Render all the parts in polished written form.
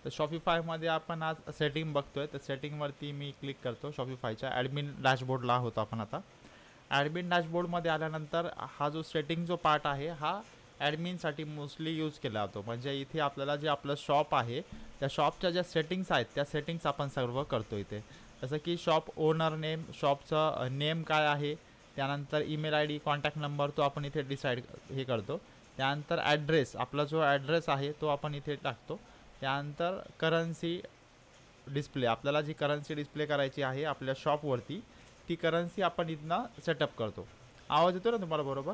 तर शॉपिफायमध्ये आपण आज सेटिंग बघतोय. तर सेटिंगवरती मी क्लिक करतो. शॉपिफायच्या ॲडमिन डॅशबोर्डला होतो आपण आता. ॲडमिन डॅशबोर्डमध्ये आल्यानंतर हा जो सेटिंग जो पार्ट आहे हा ॲडमिनसाठी मोस्टली यूज केला जातो. म्हणजे इथे आपल्याला जे आपलं शॉप आहे त्या शॉपच्या ज्या सेटिंग्स आहेत त्या सेटिंग्स आपण सर्व करतो इथे. जसं की शॉप ओनर नेम, शॉपचं नेम काय आहे, त्यानंतर email I D, contact number तो आपण इथे डिसाईड हे करतो. त्यानंतर ॲड्रेस, आपला जो ॲड्रेस आहे तो आपण इथे टाकतो. त्यानंतर करन्सी डिस्प्ले, आपल्याला जी करन्सी डिस्प्ले करायची आहे आपल्या शॉपवरती ती करन्सी आपण इथनं सेटअप करतो. आवाज येतो ना तुम्हाला बरोबर?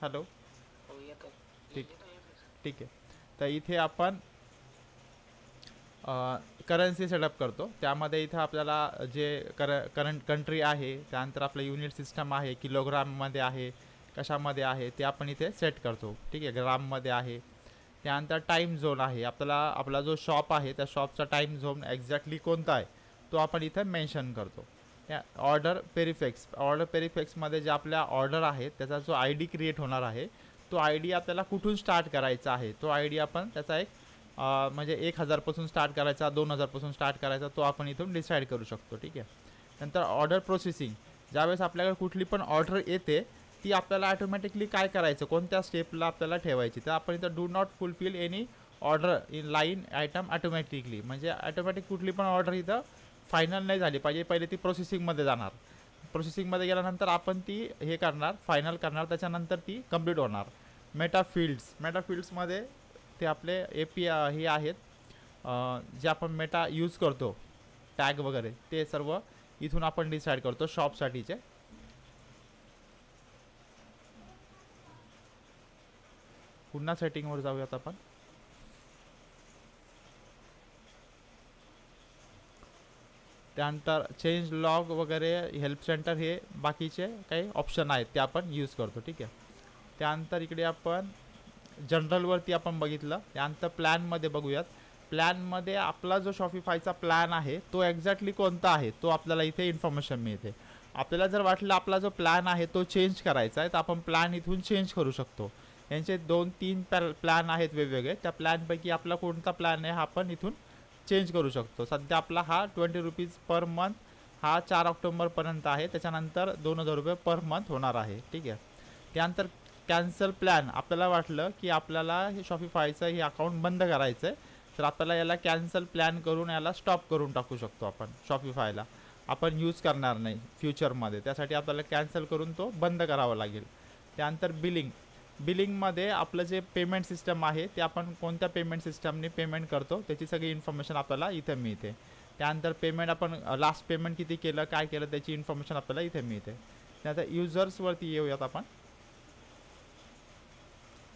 हॅलो. ठीक ठीक आहे. तर इथे आपण करन्सी सेटअप करतो. त्यामध्ये इथं आपल्याला जे करंट कंट्री आहे, त्यानंतर आपलं युनिट सिस्टम आहे, किलोग्राममध्ये आहे, कशामध्ये आहे ते आपण इथे सेट करतो. ठीक आहे, ग्राममध्ये आहे. त्यानंतर टाईम झोन आहे, आपल्याला आपला जो शॉप आहे त्या शॉपचा टाईम झोन एक्झॅक्टली कोणता आहे तो आपण इथं मेन्शन करतो. त्या ऑर्डर पेरिफेक्समध्ये जे आपल्या ऑर्डर आहे त्याचा जो आय डी क्रिएट होणार आहे तो आय डी आपल्याला कुठून स्टार्ट करायचा आहे तो आय डी आपण त्याचा एक म्हणजे 1000पासून स्टार्ट करायचा, 2000पासून स्टार्ट करायचा तो आपण इथून डिसाईड करू शकतो. ठीक आहे. नंतर ऑर्डर प्रोसेसिंग, ज्यावेळेस आपल्याकडे कुठली पण ऑर्डर येते ती आपल्याला ॲटोमॅटिकली काय करायचं, कोणत्या स्टेपला आपल्याला ठेवायची, तर आपण इथं do not fulfil any order in line item automatically, म्हणजे ॲटोमॅटिक कुठली पण ऑर्डर इथं फायनल नाही झाली पाहिजे, पहिले ती प्रोसेसिंगमध्ये जाणार. प्रोसेसिंगमध्ये गेल्यानंतर आपण ती हे करणार, फायनल करणार, त्याच्यानंतर ती कंप्लीट होणार. मेटा फील्ड्समध्ये ते आपले हे आहेत जे आपण मेटा यूज करतो, टॅग वगैरे ते सर्व इथून आपण डिसाईड करतो शॉपसाठीचे. पुन्हा सेटिंगवर जाऊयात आपण. त्यानंतर चेंज लॉग वगैरे, हेल्प सेंटर, हे बाकीचे काही ऑप्शन आहेत ते आपण यूज करतो. ठीक आहे. त्यानंतर इकडे आपण जनरलवरती आपण बघितलं. त्यानंतर प्लॅनमध्ये बघूयात. प्लॅनमध्ये आपला जो शॉपिफायचा प्लॅन आहे तो एक्झॅक्टली कोणता आहे तो आपल्याला इथे इन्फॉर्मेशन मिळते. आपल्याला जर वाटलं आपला जो प्लॅन आहे तो चेंज करायचा आहे तर आपण प्लॅन इथून चेंज करू शकतो. यांचे 2-3 प्लॅन आहेत वेगवेगळे. त्या प्लॅनपैकी आपला कोणता प्लॅन आहे हा आपण इथून चेंज करू शकतो. सध्या आपला हा 20 रुपीज पर मंथ हा 4 ऑक्टोबरपर्यंत आहे. त्याच्यानंतर 2000 रुपये पर मंथ होणार आहे. ठीक आहे. त्यानंतर कॅन्सल प्लॅन, आपल्याला वाटलं की आपल्याला हे शॉपिफायचं हे अकाउंट बंद करायचं आहे तर आपल्याला याला कॅन्सल प्लॅन करून याला स्टॉप करून टाकू शकतो आपण. शॉपिफायला आपण यूज करणार नाही फ्युचरमध्ये, त्यासाठी आपल्याला कॅन्सल करून तो बंद करावा लागेल. त्यानंतर बिलिंगमध्ये आपलं जे पेमेंट सिस्टम आहे ते आपण कोणत्या पेमेंट सिस्टमने पेमेंट करतो त्याची सगळी इन्फॉर्मेशन आपल्याला इथे मिळते. त्यानंतर पेमेंट आपण लास्ट पेमेंट किती केलं, काय केलं त्याची इन्फॉर्मेशन आपल्याला इथे मिळते. त्यानंतर युजर्सवरती येऊयात आपण.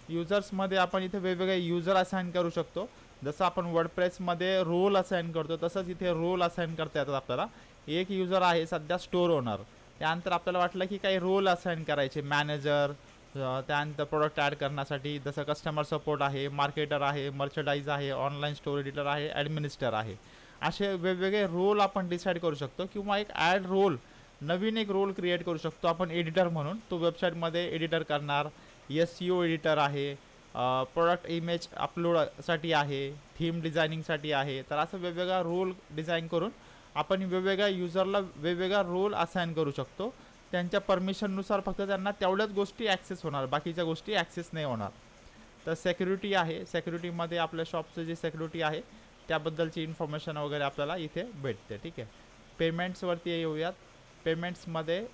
युजर्समध्ये आपण इथे वेगवेगळे युजर असाइन करू शकतो. जसं आपण वर्डप्रेसमध्ये रोल असाइन करतो तसंच इथे रोल असाइन करता येतात आपल्याला. एक युजर आहे सध्या स्टोर ओनर. त्यानंतर आपल्याला वाटलं की काही रोल असाइन करायचे, मॅनेजर, त्यानंतर प्रोडक्ट ॲड करण्यासाठी जसं कस्टमर सपोर्ट आहे, मार्केटर आहे, मर्चंडाईज आहे, ऑनलाईन स्टोर एडिटर आहे, ॲडमिनिस्टर आहे. असे वेगवेगळे रोल आपण डिसाईड करू शकतो. किंवा एक ॲड रोल, नवीन एक रोल क्रिएट करू शकतो आपण एडिटर म्हणून. तो वेबसाईटमध्ये एडिटर करणार, SEO एडिटर आहे, प्रोडक्ट इमेज अपलोडसाठी आहे, थीम डिझायनिंगसाठी आहे. तर असं वेगवेगळा रोल डिझाईन करून आपण वेगवेगळ्या युजरला वेगवेगळा रोल असाइन करू शकतो. त्यांच्या परमिशननुसार फक्त त्यांना तेवढ्याच गोष्टी ॲक्सेस होणार, बाकीच्या गोष्टी ॲक्सेस नाही होणार. तर सेक्युरिटी आहे, सेक्युरिटीमध्ये आपल्या शॉपचं जे सेक्युरिटी आहे त्याबद्दलची इन्फॉर्मेशन वगैरे आपल्याला इथे भेटते. ठीक आहे. पेमेंट्सवरती येऊयात. पेमेंट्समध्ये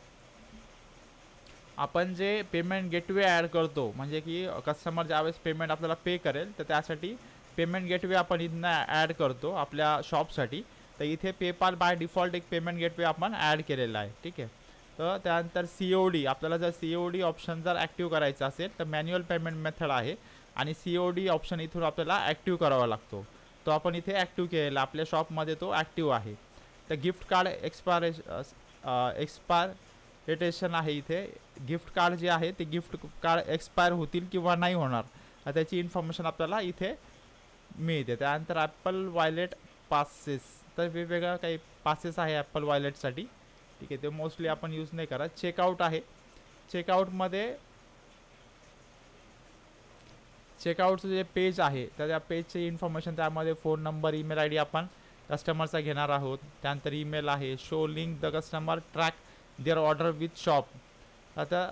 आपण जे पेमेंट गेटवे ॲड करतो, म्हणजे की कस्टमर ज्यावेळेस पेमेंट आपल्याला पे करेल तर त्यासाठी पेमेंट गेटवे आपण इथनं ॲड करतो आपल्या शॉपसाठी. तर इथे पेपाल बाय डिफॉल्ट एक पेमेंट गेटवे आपण ॲड केलेला आहे. ठीक आहे. तर त्यानंतर COD, आपल्याला जर COD ऑप्शन जर ॲक्टिव्ह करायचं असेल तर मॅन्युअल पेमेंट मेथड आहे आणि COD ऑप्शन इथून आपल्याला ॲक्टिव्ह करावा लागतो. तो आपण इथे ॲक्टिव्ह केलेला, आपल्या शॉपमध्ये तो ॲक्टिव्ह आहे. तर गिफ्ट कार्ड एक्सपायरेशन आहे इथे. गिफ्ट कार्ड जे आहे ते गिफ्ट कार्ड एक्सपायर होतील किंवा नाही होणार त्याची इन्फॉर्मेशन आपल्याला इथे मिळते. त्यानंतर ॲपल वॉलेट पासेस, तर वेगवेगळ्या काही पासेस आहे ॲपल वॉलेटसाठी. ठीक आहे. ते मोस्टली आपण यूज नाही करत. चेकआउट आहे. चेकआउटचं जे पेज आहे तर त्या पेजची इन्फॉर्मेशन त्यामध्ये phone number email I D आपण कस्टमरचा घेणार आहोत. त्यानंतर ईमेल आहे, show link the customer track their order with shop. आता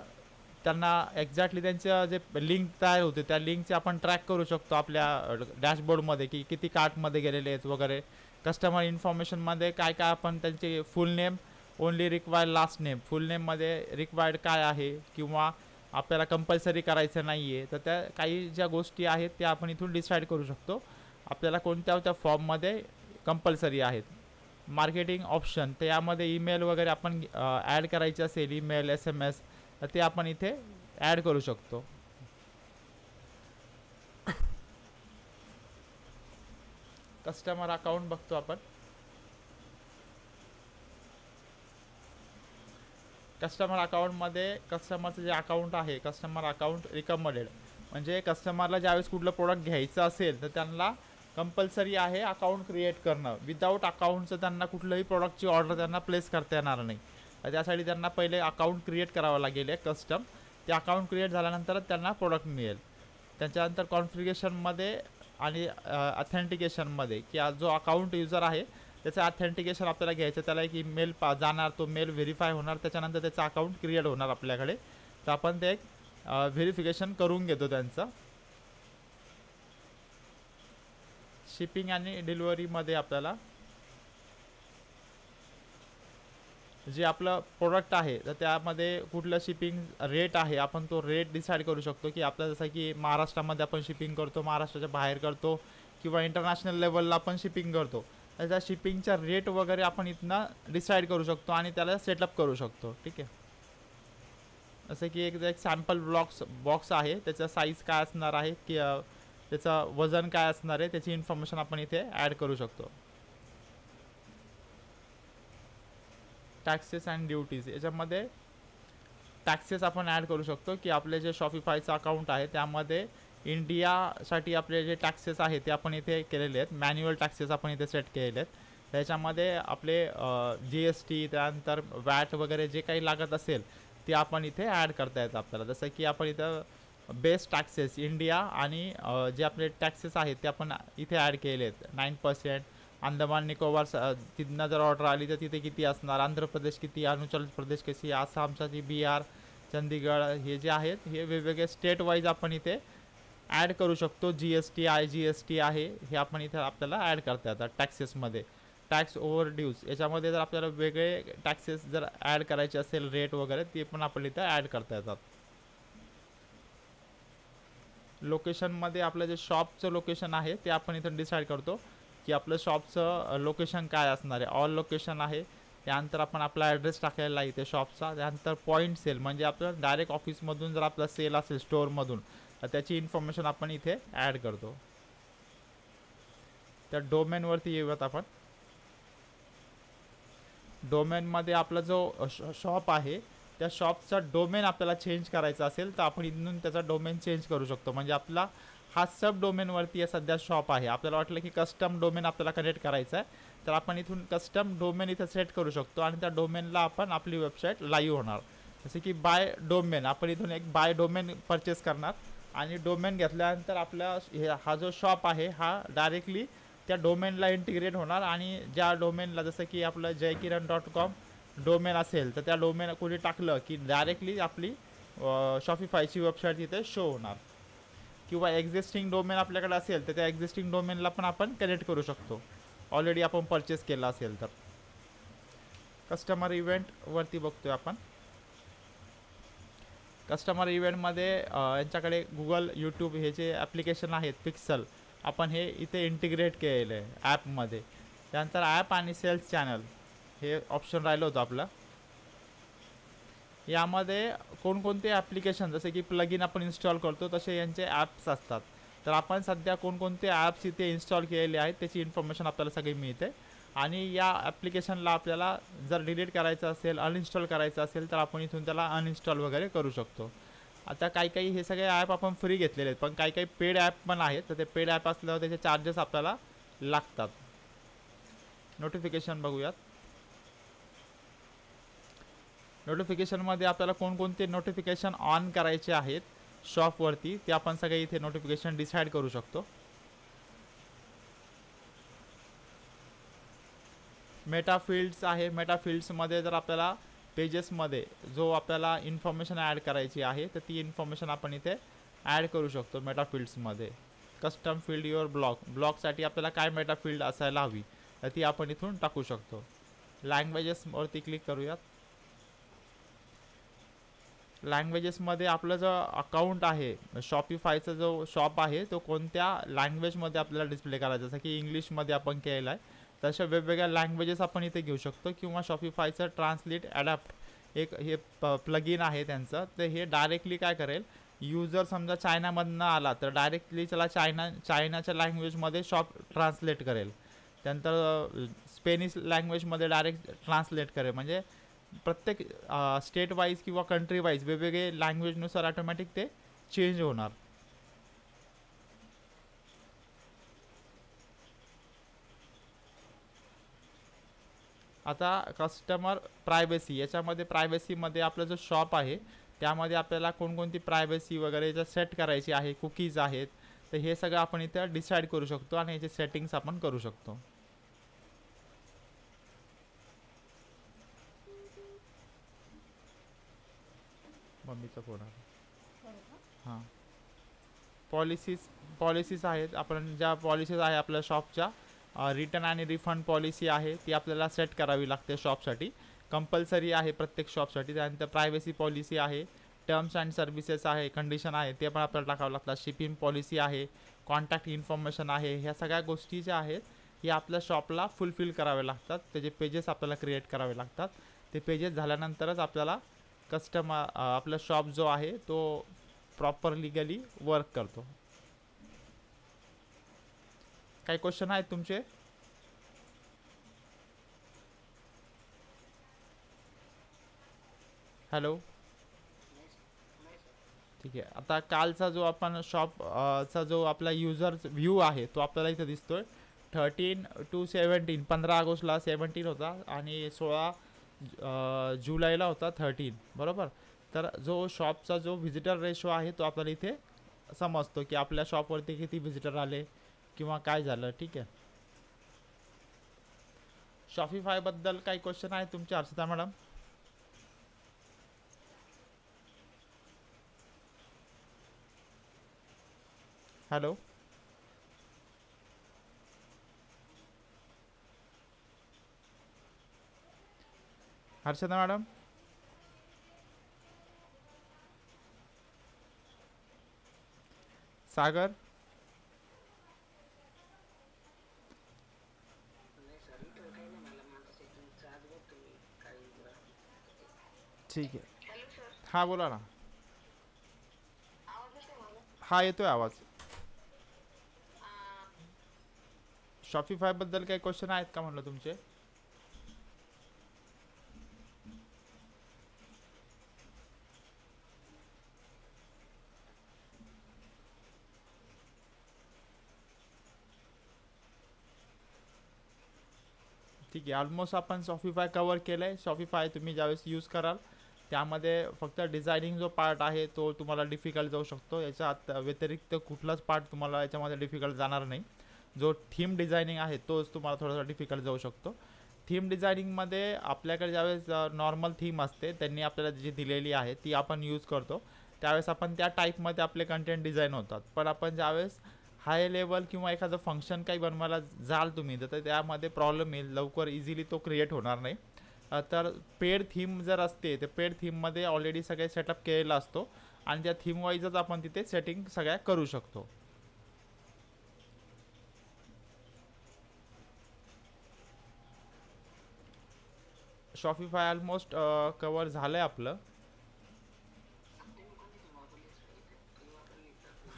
त्यांना एक्झॅक्टली त्यांचं जे लिंक तयार होते त्या लिंकचे आपण ट्रॅक करू शकतो आपल्या डॅशबोर्डमध्ये की किती कार्टमध्ये गेलेले आहेत वगैरे. कस्टमर इन्फॉर्मेशनमध्ये काय काय आपण त्यांचे full name, only required last name, full नेममध्ये रिक्वायर्ड काय आहे किंवा आपल्याला कंपल्सरी करायचं नाही आहे तर त्या काही ज्या गोष्टी आहेत त्या आपण इथून डिसाईड करू शकतो आपल्याला कोणत्या त्या फॉर्ममध्ये कंपल्सरी आहेत. मार्केटिंग ऑप्शन तर यामध्ये ईमेल वगैरे आपण ॲड करायचे असेल, ईमेल SMS तर ते आपण इथे ॲड करू शकतो. कस्टमर अकाउंट बघतो आपण. कस्टमर अकाउंटमध्ये कस्टमरचं जे अकाउंट आहे कस्टमर अकाउंट रिकमेंडेड म्हणजे कस्टमरला ज्यावेळेस कुठलं प्रोडक्ट घ्यायचं असेल तर त्यांना कंपल्सरी आहे अकाउंट क्रिएट करणं. विदाऊट अकाउंटचं त्यांना कुठलंही प्रोडक्टची ऑर्डर त्यांना प्लेस करता येणार नाही. त्यासाठी त्यांना पहिले अकाउंट क्रिएट करावं लागेल कस्टम. ते अकाउंट क्रिएट झाल्यानंतरच त्यांना प्रोडक्ट मिळेल. त्याच्यानंतर कॉन्फिगरेशनमध्ये आणि ऑथेंटिकेशनमध्ये की जो अकाउंट युजर आहे त्याचं ऑथेंटिकेशन आपल्याला घ्यायचं, त्याला एक ईमेल जाणार, तो मेल व्हेरीफाय होणार, त्याच्यानंतर त्याचं अकाउंट क्रिएट होणार आपल्याकडे. तर आपण ते एक व्हेरिफिकेशन करून घेतो त्यांचं. शिपिंग आणि डिलिव्हरीमध्ये आपल्याला जे आपलं प्रोडक्ट आहे तर त्यामध्ये कुठलं शिपिंग रेट आहे आपण तो रेट डिसाईड करू शकतो की आपल्याला जसं की महाराष्ट्रामध्ये आपण शिपिंग करतो, महाराष्ट्राच्या बाहेर करतो किंवा इंटरनॅशनल लेवलला आपण शिपिंग करतो. त्याचा शिपिंगचा रेट वगैरे आपण इथनं डिसाईड करू शकतो आणि त्याला सेटअप करू शकतो. ठीक आहे. जसं की एक सॅम्पल बॉक्स आहे, त्याचा साईज काय असणार आहे की त्याचं वजन काय असणार आहे त्याची इन्फॉर्मेशन आपण इथे ॲड करू शकतो. टॅक्सेस अँड ड्युटीज याच्यामध्ये टॅक्सेस आपण ॲड करू शकतो की आपले जे शॉपिफायचं अकाउंट आहे त्यामध्ये इंडियासाठी आपले जे टॅक्सेस आहेत ते आपण इथे केलेले आहेत. मॅन्युअल टॅक्सेस आपण इथे सेट केलेले आहेत. त्याच्यामध्ये आपले GST त्यानंतर वॅट वगैरे जे काही लागत असेल ते आपण इथे ॲड करता येतं आपल्याला. जसं की आपण इथं बेस्ट टॅक्सेस इंडिया आणि जे आपले टॅक्सेस आहेत ते आपण इथे ॲड केले आहेत. 9%. अंदमान निकोबार तिथनं जर ऑर्डर आली तर तिथे किती असणार, आंध्र प्रदेश किती, अरुणाचल प्रदेश कशी, आसामसाठी, बिहार, चंदीगड हे जे आहेत हे वेगवेगळे स्टेट वाईज आपण इथे ॲड करू शकतो. GST IGST आहे हे आपण इथे आपल्याला ॲड करता येतात टॅक्सेसमध्ये. टॅक्स ओव्हर ड्यूज याच्यामध्ये जर आपल्याला वेगळे टॅक्सेस जर ॲड करायचे असेल रेट वगैरे ते पण आपण इथं ॲड करता येतात. लोकेशनमध्ये आपलं जे शॉपचं लोकेशन आहे ते आपण इथं डिसाईड करतो की आपलं शॉपचं लोकेशन काय असणार आहे. ऑल लोकेशन आहे. त्यानंतर आपण आपला ॲड्रेस टाकलेला आहे इथे शॉपचा. त्यानंतर पॉईंट सेल म्हणजे आपलं डायरेक्ट ऑफिसमधून जर आपला सेल असेल स्टोअरमधून तर त्याची इन्फॉर्मेशन आपण इथे ॲड करतो. त्या डोमेनवरती येऊयात आपण. डोमेनमध्ये आपला जो शॉप आहे त्या शॉपचा डोमेन आपल्याला चेंज करायचा असेल तर आपण इथून त्याचा डोमेन चेंज करू शकतो. म्हणजे आपला हा सब डोमेनवरती सध्या शॉप आहे. आपल्याला वाटलं की कस्टम डोमेन आपल्याला कनेक्ट करायचा आहे तर आपण इथून कस्टम डोमेन इथं सेट करू शकतो आणि त्या डोमेनला आपण आपली वेबसाईट लाईव्ह होणार. जसे की बाय डोमेन आपण इथून एक बाय डोमेन परचेस करणार आणि डोमेन घेतल्यानंतर आपला हा जो शॉप आहे हा डायरेक्टली त्या डोमेनला इंटिग्रेट होणार आणि ज्या डोमेनला जसं की आपलं jaykiran.com डोमेन असेल तर त्या डोमेन कोणी टाकलं की डायरेक्टली आपली शॉपिफायची वेबसाईट तिथे शो होणार. किंवा एक्झिस्टिंग डोमेन आपल्याकडे असेल तर त्या एक्झिस्टिंग डोमेनला पण आपण कनेक्ट करू शकतो ऑलरेडी आपण परचेस केला असेल तर. कस्टमर इव्हेंटवरती बघतोय आपण. कस्टमर इव्हेंटमध्ये यांच्याकडे गुगल, यूट्यूब हे जे ॲप्लिकेशन आहेत पिक्सल आपण हे इथे इंटिग्रेट केलेलं आहे ॲपमध्ये. त्यानंतर ॲप आणि सेल्स चॅनल हे ऑप्शन राहिलं होतं आपलं. यामध्ये कोणकोणते ॲप्लिकेशन जसे की प्लगइन आपण इन्स्टॉल करतो तसे यांचे ॲप्स असतात. तर आपण सध्या कोणकोणते ॲप्स इथे इन्स्टॉल केलेले आहेत त्याची इन्फॉर्मेशन आपल्याला सगळी मिळते. आणि या ॲप्लिकेशनला आपल्याला जर डिलीट करायचं असेल, अनइन्स्टॉल करायचं असेल तर आपण इथून त्याला अनइन्स्टॉल वगैरे करू शकतो. आता काही हे सगळे ॲप आपण फ्री घेतलेले आहेत पण काही पेड ॲप पण आहेत. तर ते पेड ॲप असल्यावर त्याचे चार्जेस आपल्याला लागतात. नोटिफिकेशन बघूयात. नोटिफिकेशनमध्ये आपल्याला कोणकोणते नोटिफिकेशन ऑन करायचे आहेत शॉपवरती, ते आपण सगळे इथे नोटिफिकेशन डिसाईड करू शकतो. मेटा फील्ड्स आहे. मेटा फील्ड्समध्ये जर आपल्याला पेजेसमध्ये जो आपल्याला इन्फॉर्मेशन ॲड करायची आहे तर ती इन्फॉर्मेशन आपण इथे ॲड करू शकतो मेटा फील्ड्समध्ये. कस्टम फील्ड युअर ब्लॉगसाठी आपल्याला काय मेटा फील्ड असायला हवी तर ती आपण इथून टाकू शकतो. लँग्वेजेसवरती क्लिक करूयात. लँग्वेजेसमध्ये आपलं जो अकाउंट आहे, शॉपिफायचा जो शॉप आहे तो कोणत्या लँग्वेजमध्ये आपल्याला डिस्प्ले करायचा, जसं की इंग्लिशमध्ये आपण केलेला आहे तशा वेगवेगळ्या लँग्वेजेस आपण इथे घेऊ शकतो. किंवा शॉपिफायचं ट्रान्सलेट ॲडॅप्ट एक हे प्लगइन आहे त्यांचं, तर हे डायरेक्टली काय करेल, यूजर समजा चायनामधनं आला तर डायरेक्टली त्याला चायनाच्या लँग्वेजमध्ये शॉप ट्रान्सलेट करेल. त्यानंतर स्पेनिश लँग्वेजमध्ये डायरेक्ट ट्रान्सलेट करेल. म्हणजे प्रत्येक स्टेट वाईज किंवा कंट्री वाईज वेगवेगळे लँग्वेजनुसार ऑटोमॅटिक ते चेंज होणार. आता कस्टमर प्रायव्हसी, याच्यामध्ये प्रायव्हसीमध्ये आपला जो शॉप आहे त्यामध्ये आपल्याला कोणकोणती प्रायव्हसी वगैरे जर सेट करायची आहे, कुकीज आहेत, तर हे सगळं आपण इथं डिसाईड करू शकतो आणि याचे सेटिंग्स आपण करू शकतो. मम्मीचा फोन आला. हां, पॉलिसीज आहेत. आपण ज्या पॉलिसीज आहे आपल्या शॉपच्या, रिटर्न आणि रिफंड पॉलिसी आहे ती आपल्याला सेट करावी लागते शॉपसाठी, कंपल्सरी आहे प्रत्येक शॉपसाठी. त्यानंतर प्रायव्हसी पॉलिसी आहे, टर्म्स अँड सर्व्हिसेस आहे, कंडिशन आहे ते पण आपल्याला टाकावं लागतात, शिपिंग पॉलिसी आहे, कॉन्टॅक्ट इन्फॉर्मेशन आहे. ह्या सगळ्या गोष्टी ज्या आहेत हे आपल्या शॉपला फुलफिल करावे लागतात. त्याचे पेजेस आपल्याला क्रिएट करावे लागतात. ते पेजेस झाल्यानंतरच आपल्याला आपला शॉप जो आहे तो प्रॉपर लिगली वर्क करतो. काही क्वेश्चन आहेत तुमचे? हॅलो, ठीक आहे. आता कालचा जो आपण शॉपचा जो आपला युजर व्ह्यू आहे तो आपल्याला इथे दिसतोय. 13 to 17, 15 ऑगस्टला 17 होता आणि 16 जुलैला होता 13, बरोबर. तर जो शॉपचा जो व्हिजिटर रेशो आहे तो आपल्याला इथे समजतो की आपल्या शॉपवरती किती व्हिजिटर आले किंवा काय झालं. ठीक आहे. शॉपिफायबद्दल काही क्वेश्चन आहे तुमचे Harshita madam? Hello, Harshada madam? Sagar? ठीक आहे. हां बोला ना. हा येतोय आवाज. शॉपिफायबद्दल काही क्वेश्चन आहेत का म्हणलं तुमचे? ठीक आहे. ऑलमोस्ट आपण शॉपिफाय कवर केलं आहे. शॉपिफाय तुम्ही ज्यावेळेस यूज कराल त्यामध्ये फक्त डिझायनिंग जो पार्ट आहे तो तुम्हाला डिफिकल्ट जाऊ शकतो. याच्या व्यतिरिक्त कुठलाच पार्ट तुम्हाला याच्यामध्ये डिफिकल्ट जाणार नाही. जो थीम डिझायनिंग आहे तोच तुम्हाला थोडासा डिफिकल्ट जाऊ शकतो. थीम डिझायनिंगमध्ये आपल्याकडे ज्यावेळेस नॉर्मल थीम असते त्यांनी आपल्याला जी दिलेली आहे ती आपण यूज करतो, त्यावेळेस आपण त्या टाईपमध्ये आपले कंटेंट डिझाईन होतात. पण आपण ज्यावेळेस हाय लेवल किंवा एखादं फंक्शन काही बनवायला जाल तुम्ही तर त्यामध्ये प्रॉब्लेम येईल, लवकर इझिली तो क्रिएट होणार नाही. तर पेड थीम जर असते तर पेड थीममध्ये ऑलरेडी सगळे सेटअप केलेला असतो आणि त्या थीम वाईजच आपण तिथे सेटिंग सगळ्या करू शकतो. शॉपिफाय ऑलमोस्ट कवर झालं आहे आपलं.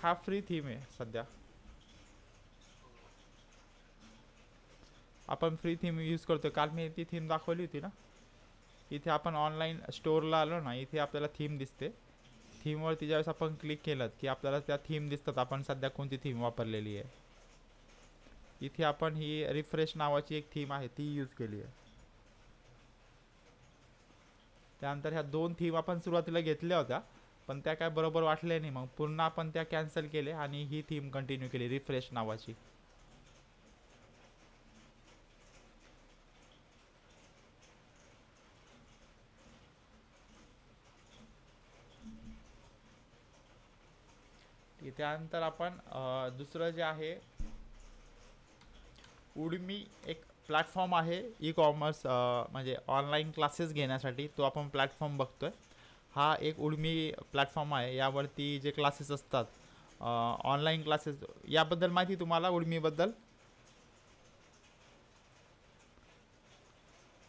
हा फ्री थीम आहे सध्या. आपण फ्री थीम यूज करतो. काल मी ती थीम दाखवली होती ना. इथे आपण ऑनलाईन स्टोअरला आलो ना, इथे आपल्याला थीम दिसते. थीमवरती ज्यावेळेस आपण क्लिक केलं की आपल्याला त्या थीम दिसतात आपण सध्या कोणती थीम वापरलेली आहे. इथे आपण ही रिफ्रेश नावाची एक थीम आहे ती यूज केली आहे. त्यानंतर ह्या दोन थीम आपण सुरुवातीला घेतल्या होत्या पण त्या काय बरोबर वाटल्या नाही, मग पुन्हा आपण त्या कॅन्सल केले आणि ही थीम कंटिन्यू केली रिफ्रेश नावाची. त्यानंतर आपण दुसरं जे आहे उडमी एक प्लॅटफॉर्म आहे ई कॉमर्स, म्हणजे ऑनलाईन क्लासेस घेण्यासाठी तो आपण प्लॅटफॉर्म बघतोय. हा एक उडमी प्लॅटफॉर्म आहे, यावरती जे क्लासेस असतात ऑनलाईन क्लासेस. याबद्दल माहिती तुम्हाला उडमीबद्दल?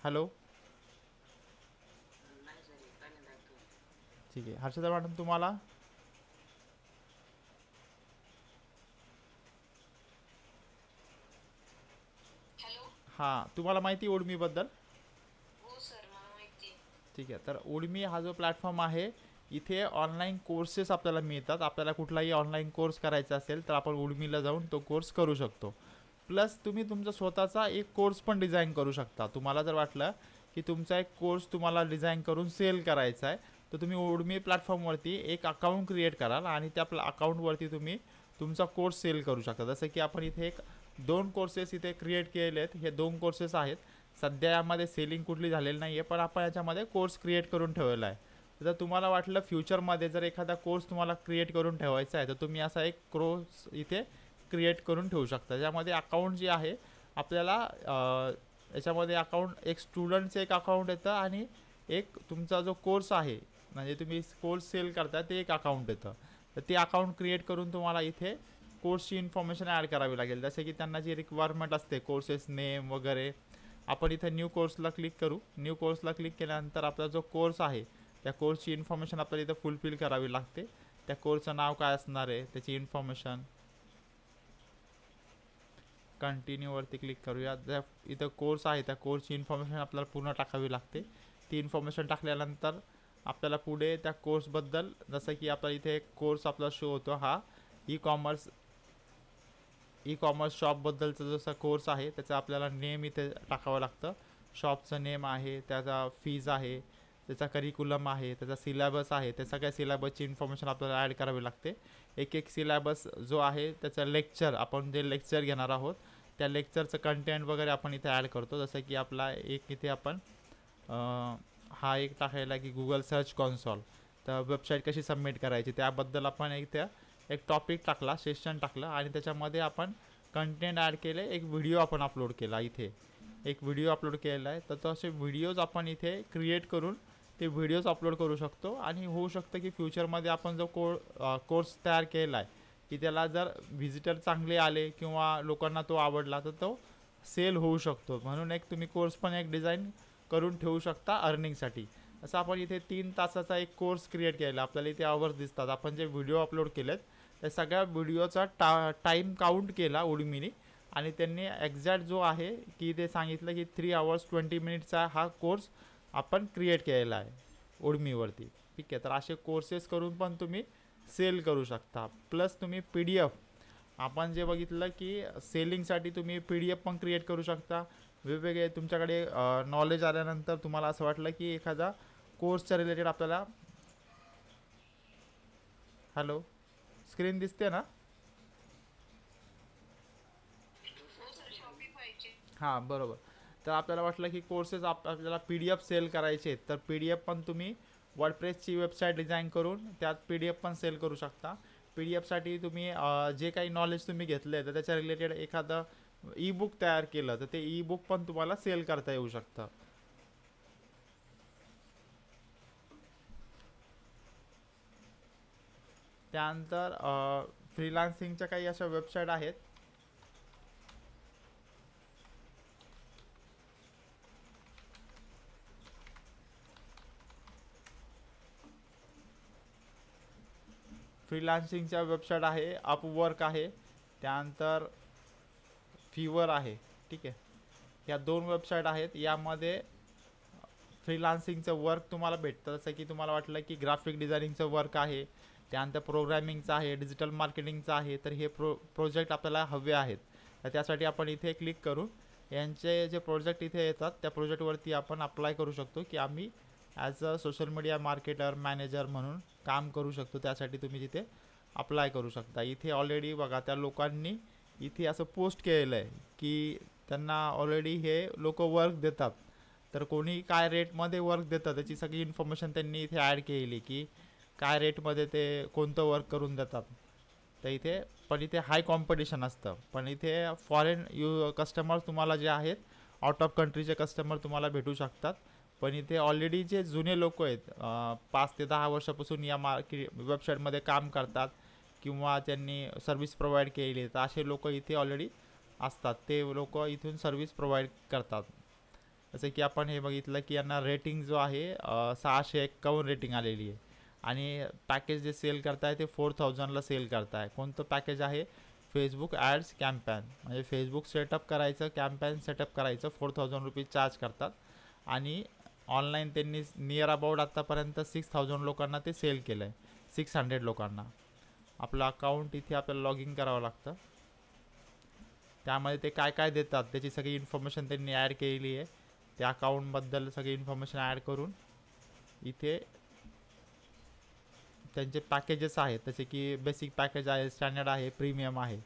हॅलो, ठीक आहे. हर्षदा मॅडम तुम्हाला? हां, तुम्हाला माहिती उडमीबद्दल? ठीक आहे. तर उडमी हा जो प्लॅटफॉर्म आहे, इथे ऑनलाईन कोर्सेस आपल्याला मिळतात. आपल्याला कुठलाही ऑनलाईन कोर्स करायचा असेल तर आपण उडमीला जाऊन तो कोर्स करू शकतो. प्लस तुम्ही तुमचा स्वतःचा एक कोर्स पण डिझाईन करू शकता. तुम्हाला जर वाटलं की तुमचा एक कोर्स तुम्हाला डिझाईन करून सेल करायचा आहे, तर तुम्ही उडमी प्लॅटफॉर्मवरती एक अकाउंट क्रिएट कराल आणि त्या अकाउंटवरती तुम्ही तुमचा कोर्स सेल करू शकता. जसं की आपण इथे एक 2 कोर्सेस इथे क्रिएट केलेले आहेत. हे 2 कोर्सेस आहेत. सध्या यामध्ये सेलिंग कुठली झालेली नाही आहे, पण आपण याच्यामध्ये कोर्स क्रिएट करून ठेवलेला आहे. जर तुम्हाला वाटलं फ्युचरमध्ये जर एखादा कोर्स तुम्हाला क्रिएट करून ठेवायचा आहे, तर तुम्ही असा एक कोर्स इथे क्रिएट करून ठेवू शकता. ज्यामध्ये अकाउंट जे आहे आपल्याला याच्यामध्ये अकाउंट एक स्टुडंटचं एक अकाउंट येतं आणि एक तुमचा जो कोर्स आहे, म्हणजे तुम्ही कोर्स सेल करता ते एक अकाउंट येतं. तर ते अकाउंट क्रिएट करून तुम्हाला इथे कोर्सची इन्फॉर्मेशन ॲड करावी लागेल. जसे की त्यांना जी रिक्वायरमेंट असते कोर्सेस नेम वगैरे, आपण इथे न्यू कोर्सला क्लिक करू. न्यू कोर्सला क्लिक केल्यानंतर आपला जो कोर्स आहे त्या कोर्सची इन्फॉर्मेशन आपल्याला इथं फुलफिल करावी लागते. त्या कोर्सचं नाव काय असणार आहे, त्याची इन्फॉर्मेशन. कंटिन्यूवरती क्लिक करूया. ज्या इथं कोर्स आहे त्या कोर्सची इन्फॉर्मेशन आपल्याला पूर्ण टाकावी लागते. ती इन्फॉर्मेशन टाकल्यानंतर आपल्याला पुढे त्या कोर्सबद्दल, जसं की आपला इथे एक कोर्स आपला शो होतो, हा ई कॉमर्स शॉपबद्दलचा जसा कोर्स आहे त्याचा आपल्याला नेम इथे टाकावं लागतं. शॉपचं नेम आहे, त्याचा फीज आहे, त्याचा करिक्युलम आहे, त्याचा सिलेबस आहे, त्या सगळ्या सिलेबसची इन्फॉर्मेशन आपल्याला ॲड करावी लागते. एक एक सिलेबस जो आहे त्याचं लेक्चर, आपण जे लेक्चर घेणार आहोत त्या लेक्चरचं कंटेंट वगैरे आपण इथे ॲड करतो. जसं की आपला एक इथे आपण हा एक टाकायला की गुगल सर्च कॉन्सॉल, तर वेबसाईट कशी सबमिट करायची त्याबद्दल आपण एक टॉपिक टाकला, सेशन टाकलं आणि त्याच्यामध्ये आपण कंटेंट ॲड केले. एक व्हिडिओ आपण अपलोड केला, इथे एक व्हिडिओ अपलोड केलेला आहे. तर तसे व्हिडिओज आपण इथे क्रिएट करून ते व्हिडिओज अपलोड करू शकतो. आणि होऊ शकतं की फ्युचरमध्ये आपण जो कोर्स तयार केला आहे की त्याला जर व्हिजिटर चांगले आले किंवा लोकांना तो आवडला तर तो सेल होऊ शकतो. म्हणून एक तुम्ही कोर्स पण एक डिझाईन करून ठेवू शकता अर्निंगसाठी. असं आपण इथे 3 तासाचा एक कोर्स क्रिएट केला. आपल्याला इथे आवर्स दिसतात. आपण जे व्हिडिओ अपलोड केलेत त्या सगळ्या व्हिडिओचा टाईम काउंट केला उडमीने आणि त्यांनी एक्झॅक्ट जो आहे की ते सांगितलं की 3 hours 20 minutes हा कोर्स आपण क्रिएट केलेला आहे उडमीवरती. ठीक आहे, तर असे कोर्सेस करून पण तुम्ही सेल करू शकता. प्लस तुम्ही PDF, आपण जे बघितलं की सेलिंगसाठी तुम्ही PDF पण क्रिएट करू शकता. वेगवेगळे तुमच्याकडे नॉलेज आल्यानंतर तुम्हाला असं वाटलं की एखादा कोर्सच्या रिलेटेड आपल्याला, हॅलो, स्क्रीन दिसते ना? हां, बरोबर. तर आपल्याला वाटलं की कोर्सेस आपल्याला PDF सेल करायचे आहेत, तर PDF पण तुम्ही वर्डप्रेसची वेबसाईट डिझाईन करून त्यात PDF पण सेल करू शकता. PDF साठी तुम्ही जे काही नॉलेज तुम्ही घेतलं आहे तर त्याच्या रिलेटेड एखादं ई बुक तयार केलं तर ते ई बुक पण तुम्हाला सेल करता येऊ शकतं. त्यानंतर फ्रीलान्सिंगच्या काही अशा वेबसाईट आहेत. फ्रीलान्सिंगच्या वेबसाईट आहे, अपवर्क आहे, त्यानंतर फिवर आहे. ठीक आहे, या 2 वेबसाईट आहेत. यामध्ये फ्रीलान्सिंगचं वर्क तुम्हाला भेटतं. जसं की तुम्हाला वाटलं की ग्राफिक डिझायनिंगचं वर्क आहे, त्यानंतर प्रोग्रॅमिंगचं आहे, डिजिटल मार्केटिंगचं आहे, तर हे प्रोजेक्ट आपल्याला हवे आहेत. तर त्यासाठी आपण इथे क्लिक करून यांचे जे प्रोजेक्ट इथे येतात त्या प्रोजेक्टवरती आपण अप्लाय करू शकतो की आम्ही as a social media marketer manager म्हणून काम करू शकतो. त्यासाठी तुम्ही तिथे अप्लाय करू शकता. इथे ऑलरेडी बघा त्या लोकांनी इथे असं पोस्ट केलेलं आहे की त्यांना ऑलरेडी हे लोक वर्क देतात. तर कोणी काय रेटमध्ये वर्क देतं त्याची सगळी इन्फॉर्मेशन त्यांनी इथे ॲड केली की काय रेटमध्ये ते कोणतं वर्क करून देतात. तर इथे पण इथे हाय कॉम्पिटिशन असतं. पण इथे फॉरेन कस्टमर्स तुम्हाला जे आहेत आउट ऑफ कंट्रीचे कस्टमर तुम्हाला भेटू शकतात. पण इथे ऑलरेडी जे जुने लोक आहेत 5 ते 10 वर्षापासून या वेबसाईटमध्ये काम करतात किंवा त्यांनी सर्व्हिस प्रोव्हाइड केली तर असे लोक इथे ऑलरेडी असतात. ते लोक इथून सर्व्हिस प्रोव्हाइड करतात. जसं की आपण हे बघितलं की यांना रेटिंग जो आहे 651 रेटिंग आलेली आहे. आणि पॅकेज जे सेल करताय ते 4000ला सेल करताय. कोणतं पॅकेज आहे? Facebook ads campaign. म्हणजे फेसबुक सेटअप करायचं, कॅम्पेन सेटअप करायचं 4000 रुपीज चार्ज करतात. आणि ऑनलाईन त्यांनी नियर अबाउट आत्तापर्यंत 6000 लोकांना ते सेल केलं आहे. 600 लोकांना. आपलं अकाउंट इथे आपल्याला लॉग इन करावं लागतं. त्यामध्ये ते काय काय देतात त्याची सगळी इन्फॉर्मेशन त्यांनी ॲड केलेली आहे. त्या अकाउंटबद्दल सगळी इन्फॉर्मेशन ॲड करून इथे त्यांचे पॅकेजेस आहेत जसे की बेसिक पॅकेज आहे, स्टँडर्ड आहे, प्रीमियम आहे.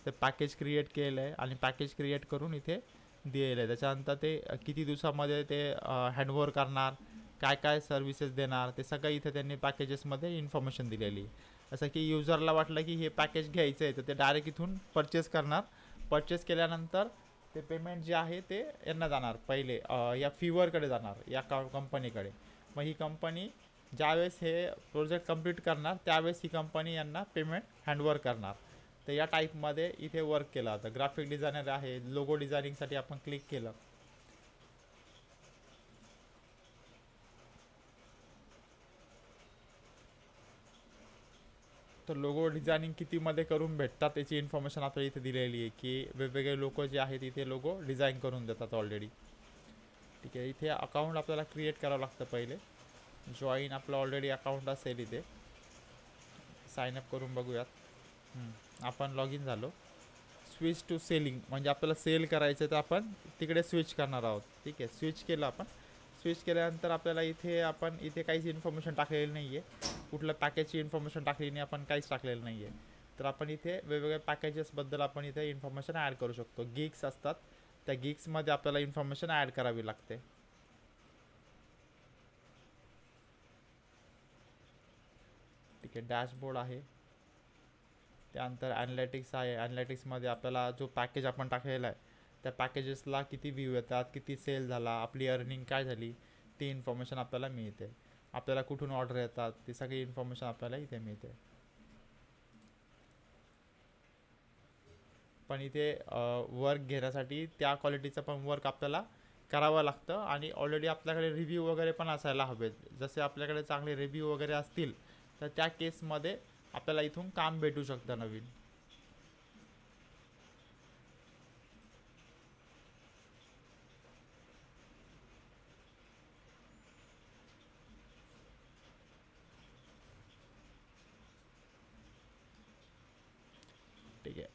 ते पॅकेज क्रिएट केलं आहे आणि पॅकेज क्रिएट करून इथे दिलेलं आहे. त्याच्यानंतर ते किती दिवसामध्ये ते हँडओव्हर करणार, काय काय सर्व्हिसेस देणार ते सगळं इथे त्यांनी पॅकेजेसमध्ये इन्फॉर्मेशन दिलेली आहे. जसं की युजरला वाटलं की हे पॅकेज घ्यायचं आहे तर ते डायरेक्ट इथून परचेस करणार. परचेस केल्यानंतर ते पेमेंट जे आहे ते यांना जाणार पहिले या फीवरकडे जाणार या कंपनीकडे. मग ही कंपनी ज्यावेळेस हे प्रोजेक्ट कंप्लीट करणार त्यावेळेस ही कंपनी यांना पेमेंट हँडओव्हर करणार. तर या टाईपमध्ये इथे वर्क केलं जातं. ग्राफिक डिझायनर आहे, लोगो डिझायनिंगसाठी आपण क्लिक केलं तर लोगो डिझायनिंग कितीमध्ये करून भेटतात त्याची इन्फॉर्मेशन आपल्याला इथे दिलेली आहे की वेगवेगळे लोक जे आहेत इथे लोगो डिझाईन करून देतात ऑलरेडी. ठीक आहे. इथे अकाउंट आपल्याला क्रिएट करावं लागतं पहिले. जॉईन आपलं ऑलरेडी अकाउंट असेल इथे. साईनअप करून बघूयात. आपण लॉग इन झालो. स्विच टू सेलिंग म्हणजे आपल्याला सेल करायचं तर आपण तिकडे स्विच करणार आहोत. ठीक आहे. स्विच केलं आपण. स्विच केल्यानंतर आपल्याला इथे आपण इथे काहीच इन्फॉर्मेशन टाकलेली नाही आहे. कुठलं पॅकेजची इन्फॉर्मेशन टाकलेली नाही, आपण काहीच टाकलेलं नाही आहे. तर आपण इथे वेगवेगळ्या पॅकेजेसबद्दल आपण इथे इन्फॉर्मेशन ॲड करू शकतो. गिग्स असतात त्या गिग्समध्ये आपल्याला इन्फॉर्मेशन ॲड करावी लागते. ठीक आहे. डॅशबोर्ड आहे. त्यानंतर ॲनालिटिक्स आहे. ॲनालिटिक्समध्ये आपल्याला जो पॅकेज आपण टाकलेला आहे त्या पॅकेजेसला किती व्ह्यू येतात, किती सेल झाला, आपली अर्निंग काय झाली ती इन्फॉर्मेशन आपल्याला मिळते. आपल्याला कुठून ऑर्डर येतात ती सगळी इन्फॉर्मेशन आपल्याला इथे मिळते. पण इथे वर्क घेण्यासाठी त्या क्वालिटीचं पण वर्क आपल्याला करावं लागतं. आणि ऑलरेडी आपल्याकडे रिव्ह्यू वगैरे पण असायला हवेत. जसे आपल्याकडे चांगले रिव्ह्यू वगैरे असतील तर त्या केसमध्ये आपल्याला इथून काम भेटू शकतं नवीन. ठीक आहे.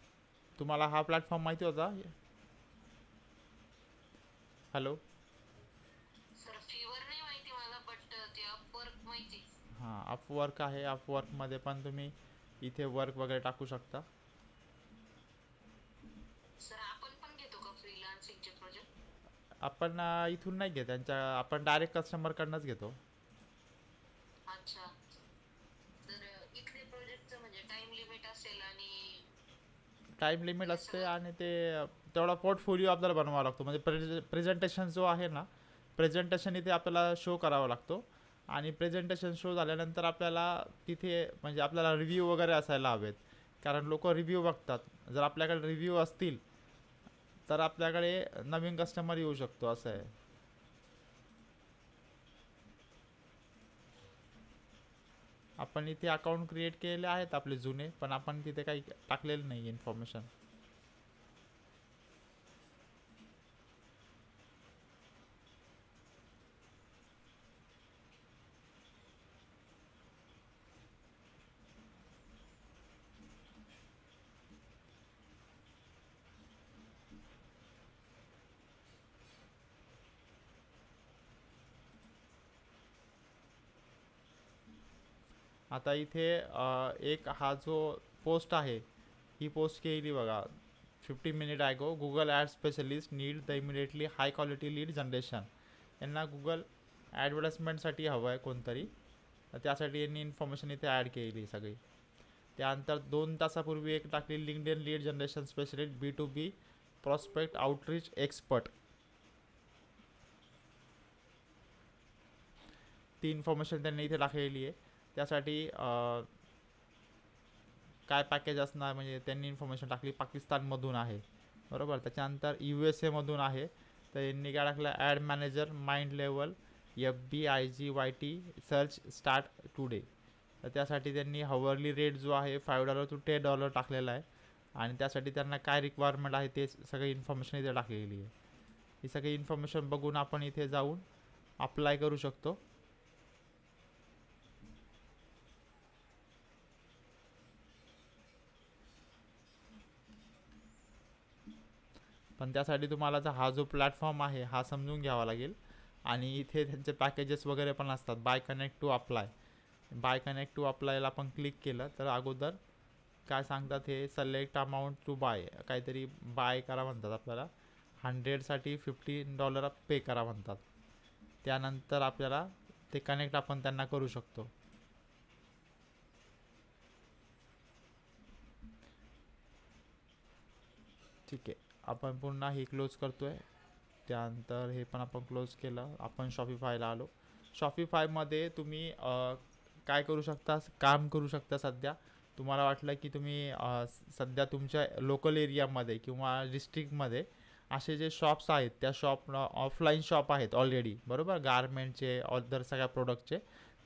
तुम्हाला हा प्लॅटफॉर्म माहिती होता? हॅलो. सर फीवर नाही माहिती मला बट ते अपवर्क माहिती. हां, अपवर्क आहे. अपवर्कमध्ये पण तुम्ही इथे वर्क वगैरे टाकू शकता. सर आपण पण घेतो का फ्रीलान्सिंगचे प्रोजेक्ट? आपण इथून नाही घेत त्यांच्या, आपण डायरेक्ट कस्टमरकडनंच घेतो. अच्छा. तर इथले प्रोजेक्टचं म्हणजे टाइम लिमिट असेल आणि टाईम लिमिट हे असते सगळं. आणि ते तेवढा पोर्टफोलिओ आपल्याला बनवावा लागतो. म्हणजे प्रेझेंटेशन जो आहे ना, प्रेझेंटेशन इथे आपल्याला शो करावा लागतो. आणि प्रेझेंटेशन शो झाल्यानंतर आपल्याला तिथे म्हणजे आपल्याला रिव्ह्यू वगैरे असायला हवेत. कारण लोक रिव्ह्यू बघतात. जर आपल्याकडे रिव्ह्यू असतील तर आपल्याकडे नवीन कस्टमर येऊ शकतो असं आहे. आपण इथे अकाउंट क्रिएट केलेले आहेत आपले जुने, पण आपण तिथे काही टाकलेलं नाही इन्फॉर्मेशन. आता इथे एक हा जो पोस्ट आहे ही पोस्ट केली बघा 50 minute ago. Google ad specialist need the immediately high quality lead generation. यांना गुगल ॲडव्हर्टाईजमेंटसाठी हवं आहे कोणतरी, तर त्यासाठी यांनी इन्फॉर्मेशन इथे ॲड केली सगळी. त्यानंतर 2 तासापूर्वी एक टाकली LinkedIn lead generation specialist B2B prospect outreach expert. ती इन्फॉर्मेशन त्यांनी इथे टाकलेली आहे. त्यासाठी काय पॅकेज असणार म्हणजे त्यांनी इन्फॉर्मेशन टाकली पाकिस्तानमधून आहे बरोबर. त्याच्यानंतर USA मधून आहे, तर यांनी काय टाकलं ad manager mind level FBIGYT search start today. तर त्यासाठी त्यांनी हवरली रेट जो आहे $5 to $10 टाकलेला आहे. आणि त्यासाठी त्यांना काय रिक्वायरमेंट आहे ते सगळी इन्फॉर्मेशन इथे टाकलेली आहे. ही सगळी इन्फॉर्मेशन बघून आपण इथे जाऊन अप्लाय करू शकतो. पण त्यासाठी तुम्हाला हा जो प्लॅटफॉर्म आहे हा समजून घ्यावा लागेल. आणि इथे त्यांचे पॅकेजेस वगैरे पण असतात. Buy connect to apply. Buy connect to अप्लायला आपण क्लिक केलं तर अगोदर काय सांगतात हे सिलेक्ट अमाऊंट टू बाय, काहीतरी बाय करा म्हणतात आपल्याला. 100साठी $15 पे करा म्हणतात. त्यानंतर आपल्याला ते कनेक्ट आपण त्यांना करू शकतो. ठीक आहे, आपण पुन्हा हे क्लोज करतोय. त्यानंतर हे पण आपण क्लोज केलं. आपण शॉपिफायला आलो. शॉपिफायमध्ये तुम्ही काय करू शकता, काम करू शकता. सध्या तुम्हाला वाटलं की तुम्ही सध्या तुमच्या लोकल एरियामध्ये किंवा डिस्ट्रिक्टमध्ये असे जे शॉप्स आहेत त्या शॉप ऑफलाईन शॉप आहेत ऑलरेडी बरोबर, गारमेंटचे ऑदर सगळ्या प्रोडक्टचे.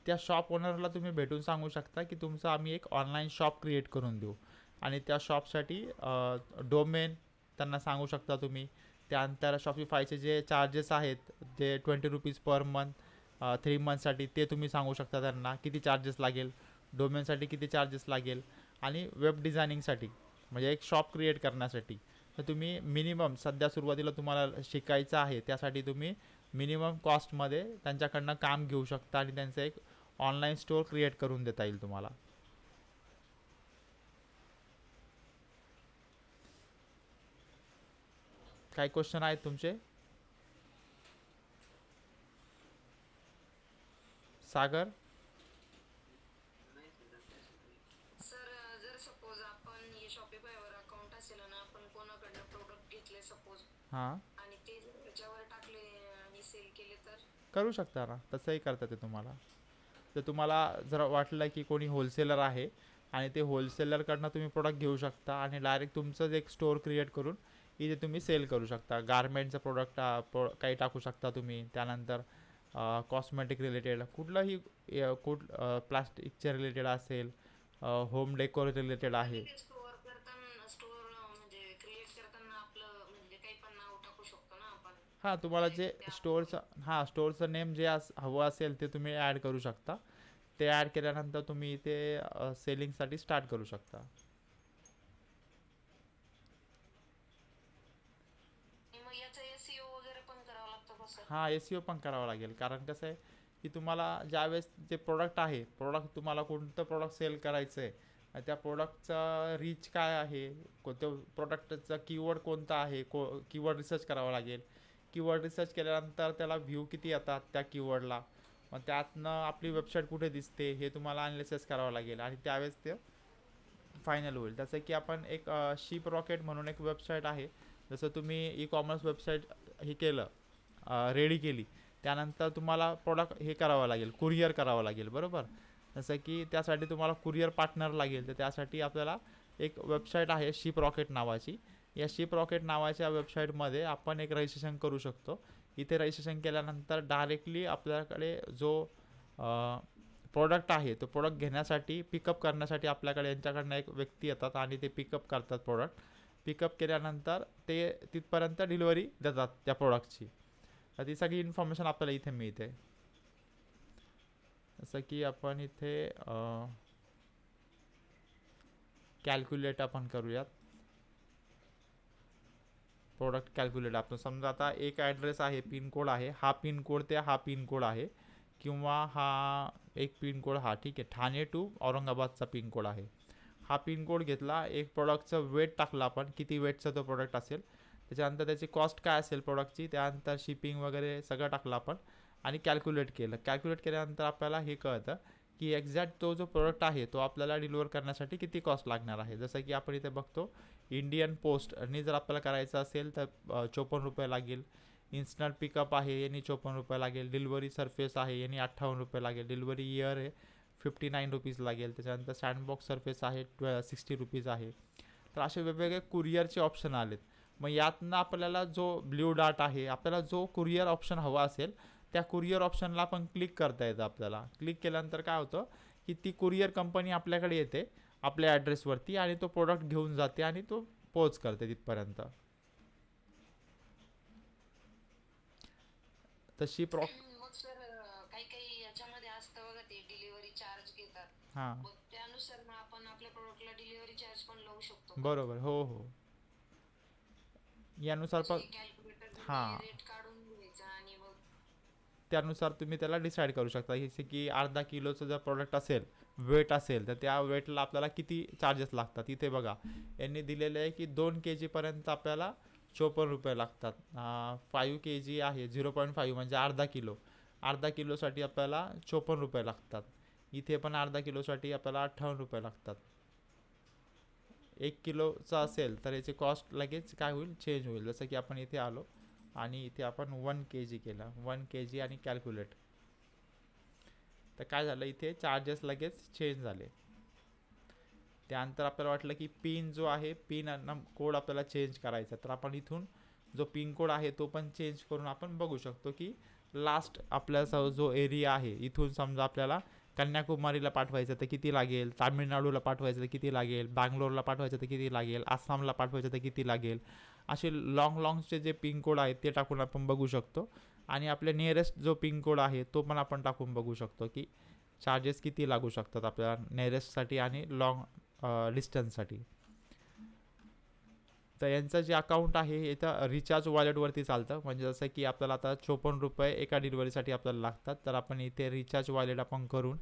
त्या शॉप ओनरला तुम्ही भेटून सांगू शकता की तुमचं आम्ही एक ऑनलाईन शॉप क्रिएट करून देऊ. आणि त्या शॉपसाठी डोमेन त्यांना सांगू शकता तुम्ही. त्यानंतर शॉपिफायचे जे चार्जेस आहेत ते ₹20 पर मंथ 3 मंथसाठी ते तुम्ही सांगू शकता त्यांना किती चार्जेस लागेल, डोमेनसाठी किती चार्जेस लागेल. आणि वेब डिझायनिंगसाठी म्हणजे एक शॉप क्रिएट करण्यासाठी तर तुम्ही मिनिमम सध्या सुरुवातीला तुम्हाला शिकायचं आहे त्यासाठी तुम्ही मिनिमम कॉस्टमध्ये त्यांच्याकडनं काम घेऊ शकता आणि त्यांचं एक ऑनलाईन स्टोअर क्रिएट करून देता येईल तुम्हाला. काही क्वेश्चन आहेत तुमचे? सागर? सर जर सपोज आपण हे शॉपिफायवर अकाउंट असेल ना, आपण कोणाकडनं प्रोडक्ट घेतले सपोज हां, आणि ते जर त्याच्यावर टाकले आणि सेल केले तर करू शकता ना, तसंही करता ते तुम्हाला. तर तुम्हाला जर वाटलं की कोणी होलसेलर आहे आणि ते होलसेलरकडनं तुम्ही प्रोडक्ट घेऊ शकता आणि डायरेक्ट तुमचंच एक स्टोअर क्रिएट करून इथे तुम्ही सेल करू शकता. गारमेंटचं प्रोडक्ट काही टाकू शकता तुम्ही. त्यानंतर कॉस्मेटिक रिलेटेड कुठलंही प्लास्टिकच्या रिलेटेड असेल, होम डेकोर रिलेटेड आहे. ते स्टोअर करताना म्हणजे क्रिएट करताना आपलं म्हणजे काही पण नाव टाकू शकतो ना आपण. हां, तुम्हाला जे स्टोअरचं नेम जे हवं असेल ते तुम्ही ॲड करू शकता. ते ॲड केल्यानंतर तुम्ही इथे सेलिंगसाठी स्टार्ट करू शकता. आणि मग याचा SEO वगैरे पण करावं लागतं का सर? हां, SEO पण करावं लागेल. कारण कसं आहे की तुम्हाला ज्यावेळेस जे प्रोडक्ट तुम्हाला कोणतं प्रोडक्ट सेल करायचं आहे, त्या प्रोडक्टचा रीच काय आहे, कोणत्या प्रोडक्टचा कीवर्ड कोणता आहे, कीवर्ड रिसर्च करावा लागेल. कीवर्ड रिसर्च केल्यानंतर त्याला व्ह्यू किती येतात त्या कीवर्डला, मग त्यातनं आपली वेबसाईट कुठे दिसते हे तुम्हाला ॲनालिसिस करावं लागेल आणि त्यावेळेस ते फायनल होईल. जसं की आपण एक शिप रॉकेट म्हणून एक वेबसाईट आहे. जसं तुम्ही ई-कॉमर्स वेबसाईट हे केलं, रेडी केली, त्यानंतर तुम्हाला प्रोडक्ट हे करावं लागेल, कुरिअर करावं लागेल बरोबर. जसं की त्यासाठी तुम्हाला कुरिअर पार्टनर लागेल. तर त्यासाठी आपल्याला एक वेबसाईट आहे शिप रॉकेट नावाची. या शिप रॉकेट नावाच्या वेबसाईटमध्ये आपण एक रजिस्ट्रेशन करू शकतो. इथे रजिस्ट्रेशन केल्यानंतर डायरेक्टली आपल्याकडे जो प्रोडक्ट आहे तो प्रोडक्ट घेण्यासाठी पिकअप करण्यासाठी आपल्याकडे यांच्याकडनं एक व्यक्ती येतात आणि ते पिकअप करतात प्रोडक्ट. पिकअप केल्यानंतर ते तिथपर्यंत डिलिव्हरी देतात त्या प्रोडक्टची. तर ती सगळी इन्फॉर्मेशन आपल्याला इथे मिळते. जसं की आपण इथे कॅल्क्युलेट आपण करूयात. प्रोडक्ट कॅल्क्युलेट आपण समजा आता एक ॲड्रेस आहे, पिनकोड आहे, हा पिनकोड ते हा पिनकोड आहे किंवा हा एक पिनकोड हा, ठीक आहे, ठाणे टू औरंगाबादचा पिनकोड आहे. हा पिनकोड घेतला, एक प्रोडक्टचं वेट टाकलं आपण, किती वेटचा तो प्रोडक्ट असेल, त्याच्यानंतर त्याची कॉस्ट काय असेल प्रोडक्टची, त्यानंतर शिपिंग वगैरे सगळं टाकलं आपण आणि कॅल्क्युलेट केलं. कॅल्क्युलेट केल्यानंतर आपल्याला हे कळतं की एक्झॅक्ट तो जो प्रोडक्ट आहे तो आपल्याला डिलिव्हर करण्यासाठी किती कॉस्ट लागणार आहे. जसं की आपण इथे बघतो, इंडियन पोस्टनी जर आपल्याला करायचं असेल तर 54 रुपये लागेल. इन्स्टंट पिकअप आहे यांनी 54 रुपये लागेल. डिलिव्हरी सर्फेस आहे यांनी 58 रुपये लागेल. डिलिव्हरी इयर आहे 59 रुपीज लागेल. त्याच्यानंतर सँडबॉक्स सर्फेस आहे 60 रुपीज आहे. तर असे वेगवेगळे कुरिअरचे ऑप्शन आलेत. मग यातनं आपल्याला जो ब्ल्यू डार्ट आहे, आपल्याला जो कुरिअर ऑप्शन हवा असेल त्या कुरिअर ऑप्शनला आपण क्लिक करता येतं. आपल्याला क्लिक केल्यानंतर काय होतं की ती कुरिअर कंपनी आपल्याकडे येते आपल्या ॲड्रेसवरती आणि तो प्रोडक्ट घेऊन जाते आणि तो पोच करते तिथपर्यंत. तशी मग सर काही काही याच्यामध्ये असतं बघा, ते डिलिव्हरी चार्ज घेतात. हां, मग त्यानुसार मग आपण आपल्या प्रोडक्टला डिलिव्हरी चार्ज पण लावू शकतो का? बरोबर. हो हो, यानुसार पण म्हणजे कॅल्क्युलेटर हां, रेट काढून घ्यायचा आणि मग त्यानुसार तुम्ही त्याला डिसाईड करू शकता. जसे की अर्धा किलोचं जर प्रोडक्ट असेल, वेट असेल, तर त्या वेटला आपल्याला किती चार्जेस लागतात. इथे बघा यांनी दिलेलं आहे की 2 kg आपल्याला 54 रुपये लागतात. 5 kg आहे 0.5 म्हणजे अर्धा किलो. अर्धा किलोसाठी आपल्याला 54 रुपये लागतात. इथे पण अर्धा किलोसाठी आपल्याला 58 रुपये लागतात. 1 किलोचा असेल तर याची कॉस्ट लगेच काय होईल, चेंज होईल. जसं की आपण इथे आलो आणि इथे आपण 1 kg केलं, 1 kg आणि कॅल्क्युलेट, तर काय झालं इथे चार्जेस लगेच चेंज झाले. त्यानंतर आपल्याला वाटलं की पिन जो आहे, पिन कोड आपल्याला चेंज करायचा, तर आपण इथून जो पिन कोड आहे तो पण चेंज करून आपण बघू शकतो की लास्ट आपल्याचा जो एरिया आहे, इथून समजा आपल्याला कन्याकुमारीला पाठवायचं तर किती लागेल, तामिळनाडूला पाठवायचं तर किती लागेल, बँगलोरला पाठवायचं तर किती लागेल, आसामला पाठवायचं तर किती लागेल, असे लाँगचे जे पिन कोड आहेत ते टाकून आपण बघू शकतो. आणि आपल्या नियरेस्ट जो पिन कोड आहे तो पण आपण टाकून बघू शकतो की चार्जेस किती लागू शकतात आपल्याला नियरेस्टसाठी आणि लॉंग डिस्टन्ससाठी. तर यांचं जे अकाउंट आहे इथं रिचार्ज वॉलेटवरती चालतं. म्हणजे जसं की आपल्याला आता 54 रुपये एका डिलिव्हरीसाठी आपल्याला लागतात, तर आपण इथे रिचार्ज वॉलेट आपण करून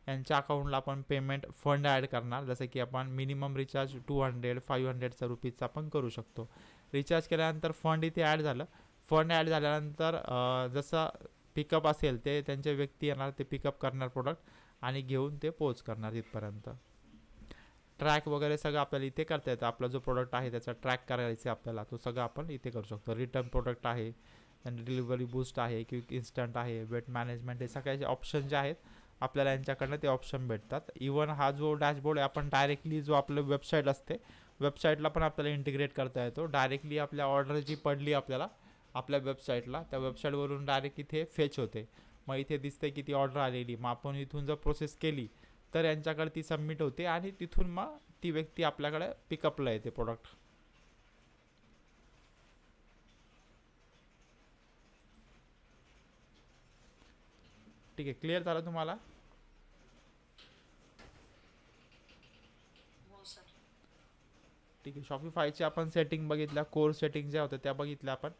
यांच्या अकाउंटला आपण पेमेंट फंड ॲड करणार. जसं की आपण मिनिमम रिचार्ज 200 500 रुपीजचा आपण करू शकतो. रिचार्ज केल्यानंतर फंड इथे ॲड झालं. फंड ॲड झाल्यानंतर जसं पिकअप असेल ते त्यांचे व्यक्ती येणार, ते पिकअप करणार प्रोडक्ट आणि घेऊन ते पोच करणार तिथपर्यंत. ट्रॅक वगैरे सगळं आपल्याला इथे करता येतं. आपला जो प्रोडक्ट आहे त्याचा ट्रॅक करायचा आपल्याला, तो सगळं आपण इथे करू शकतो. रिटर्न प्रोडक्ट आहे, आणि डिलिव्हरी बूस्ट आहे, क्विक इन्स्टंट आहे, वेट मॅनेजमेंट, हे सगळे ऑप्शन जे आहेत आपल्याला यांच्याकडनं ते ऑप्शन भेटतात. इवन हा जो डॅशबोर्ड आहे आपण डायरेक्टली जो आपलं वेबसाईट असते, वेबसाईटला पण आपल्याला इंटिग्रेट करता येतो. डायरेक्टली आपल्या ऑर्डर जी पडली आपल्याला आपल्या वेबसाईटला, त्या वेबसाईटवरून डायरेक्ट इथे फेच होते. मग इथे दिसते की ती ऑर्डर आलेली, मग आपण इथून जर प्रोसेस केली तर यांच्याकडे ती सबमिट होते आणि तिथून मग ती व्यक्ती आपल्याकडे पिकअपला येते प्रोडक्ट. ठीक आहे, क्लिअर झालं तुम्हाला? हो सर. ठीक आहे, शॉपिफायची आपण सेटिंग बघितल्या, कोर्स सेटिंग ज्या होत्या त्या बघितल्या आपण.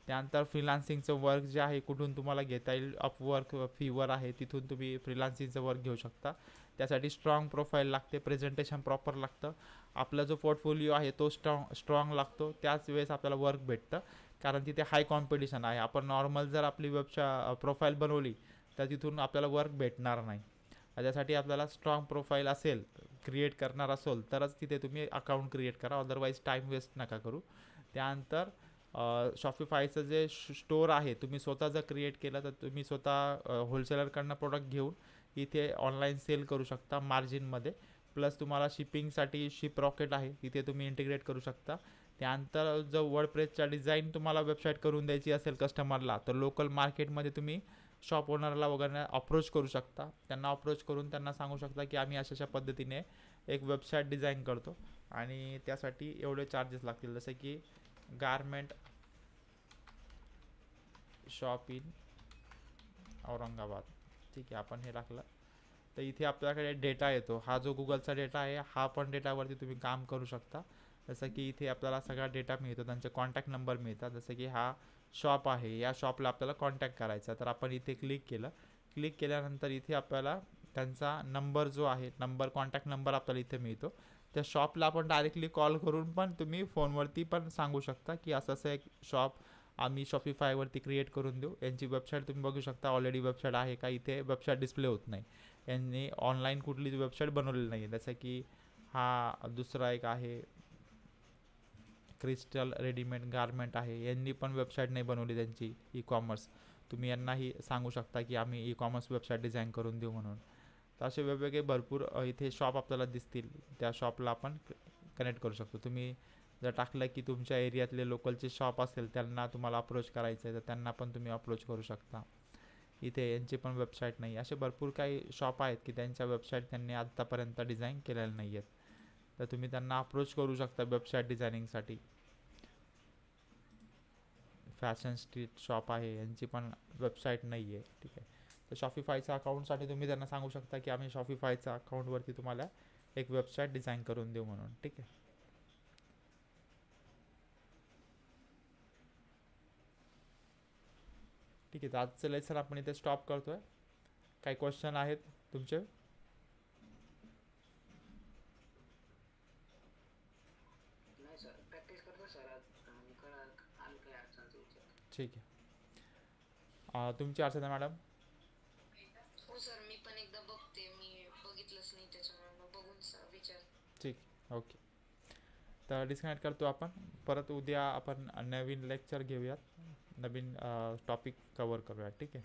त्यानंतर फ्रीलान्सिंगचं वर्क जे आहे कुठून तुम्हाला घेता येईल, अपवर्क फीवर आहे तिथून तुम्ही फ्रीलान्सिंगचं वर्क घेऊ शकता. त्यासाठी स्ट्रॉंग प्रोफाईल लागते, प्रेझेंटेशन प्रॉपर लागतं, आपला जो पोर्टफोलिओ आहे तो स्ट्रॉंग लागतो, त्याच वेळेस आपल्याला वर्क भेटतं. कारण तिथे हाय कॉम्पिटिशन आहे. आपण नॉर्मल जर आपली प्रोफाईल बनवली तर तिथून आपल्याला वर्क भेटणार नाही. त्यासाठी आपल्याला स्ट्रॉंग प्रोफाईल असेल, क्रिएट करणार असेल तरच तिथे तुम्ही अकाउंट क्रिएट करा, अदरवाईज टाईम वेस्ट नका करू. त्यानंतर शॉपिफायचं जे स्टोअर आहे तुम्ही स्वतः जर क्रिएट केलं तर तुम्ही स्वतः होलसेलरकडनं प्रोडक्ट घेऊन इथे ऑनलाईन सेल करू शकता मार्जिनमध्ये. प्लस तुम्हाला शिपिंगसाठी शिप रॉकेट आहे, तिथे तुम्ही इंटिग्रेट करू शकता. त्यानंतर जर वर्डप्रेसच्या डिझाईन तुम्हाला वेबसाईट करून द्यायची असेल कस्टमरला, तर लोकल मार्केटमध्ये तुम्ही शॉप ओनरला वगैरे अप्रोच करू शकता. त्यांना अप्रोच करून त्यांना सांगू शकता की आम्ही अशा पद्धतीने एक वेबसाईट डिझाईन करतो आणि त्यासाठी एवढे चार्जेस लागतील. जसे की गारमेंट शॉप इन औरंगाबाद, ठीक आहे, आपण हे टाकलं तर इथे आपल्याकडे डेटा येतो. हा जो गुगलचा डेटा आहे हा पण डेटावरती तुम्ही काम करू शकता. जसं की इथे आपल्याला सगळा डेटा मिळतो, त्यांचे कॉन्टॅक्ट नंबर मिळतात. जसं की हा शॉप आहे, या शॉपला आपल्याला कॉन्टॅक्ट करायचा, तर आपण इथे क्लिक केलं. क्लिक केल्यानंतर इथे आपल्याला त्यांचा नंबर जो आहे, कॉन्टॅक्ट नंबर आपल्याला इथे मिळतो. त्या शॉपला आपण डायरेक्टली कॉल करून पण तुम्ही फोनवरती पण सांगू शकता की असं असं एक शॉप आम्ही शॉपिफायवरती क्रिएट करून देऊ. यांची वेबसाईट तुम्ही बघू शकता, ऑलरेडी वेबसाईट आहे का, इथे वेबसाईट डिस्प्ले होत नाही. यांनी ऑनलाईन कुठलीच वेबसाईट बनवलेली नाही आहे. जसं की हा दुसरा एक आहे क्रिस्टल रेडीमेड गारमेंट आहे, यांनी पण वेबसाईट नाही बनवली त्यांची ई कॉमर्स. तुम्ही यांनाही सांगू शकता की आम्ही ई कॉमर्स वेबसाईट डिझाईन करून देऊ म्हणून. तर असे वेगवेगळे भरपूर इथे शॉप आपल्याला दिसतील. त्या शॉपला आपण कनेक्ट करू शकतो. तुम्ही जर टाकलं की तुमच्या एरियातले लोकलचे शॉप असेल, त्यांना तुम्हाला अप्रोच करायचं आहे, तर त्यांना पण तुम्ही अप्रोच करू शकता. इथे यांची पण वेबसाईट नाही. असे भरपूर काही शॉप आहेत की त्यांच्या वेबसाईट त्यांनी आत्तापर्यंत डिझाईन केलेल्या नाही आहेत. तर तुम्ही त्यांना अप्रोच करू शकता वेबसाईट डिझायनिंगसाठी. फॅशन स्ट्रीट शॉप आहे, यांची पण वेबसाईट नाही आहे. ठीक आहे. तर शॉपिफायच्या अकाउंटसाठी तुम्ही त्यांना सांगू शकता की आम्ही शॉपिफायच्या अकाउंटवरती तुम्हाला एक वेबसाईट डिझाईन करून देऊ म्हणून. ठीक आहे. ठीक आहे. तर आजचं लेसन आपण इथे स्टॉप करतोय. काही क्वेश्चन आहेत तुमचे? नाही सर, प्रॅक्टिस करतो सर आणि आलं काही अडचणचं विचार. ठीक आहे. तुमची अर्चना मॅडम? हो सर, मी पण एकदा बघते, मी बघितलंच नाही त्याच्यामुळे मग बघून विचार. ठीक. ओके. तर डिस्कनेक्ट करतो आपण. परत उद्या आपण नवीन लेक्चर घेऊयात, नवीन टॉपिक कवर करूयात. ठीक आहे.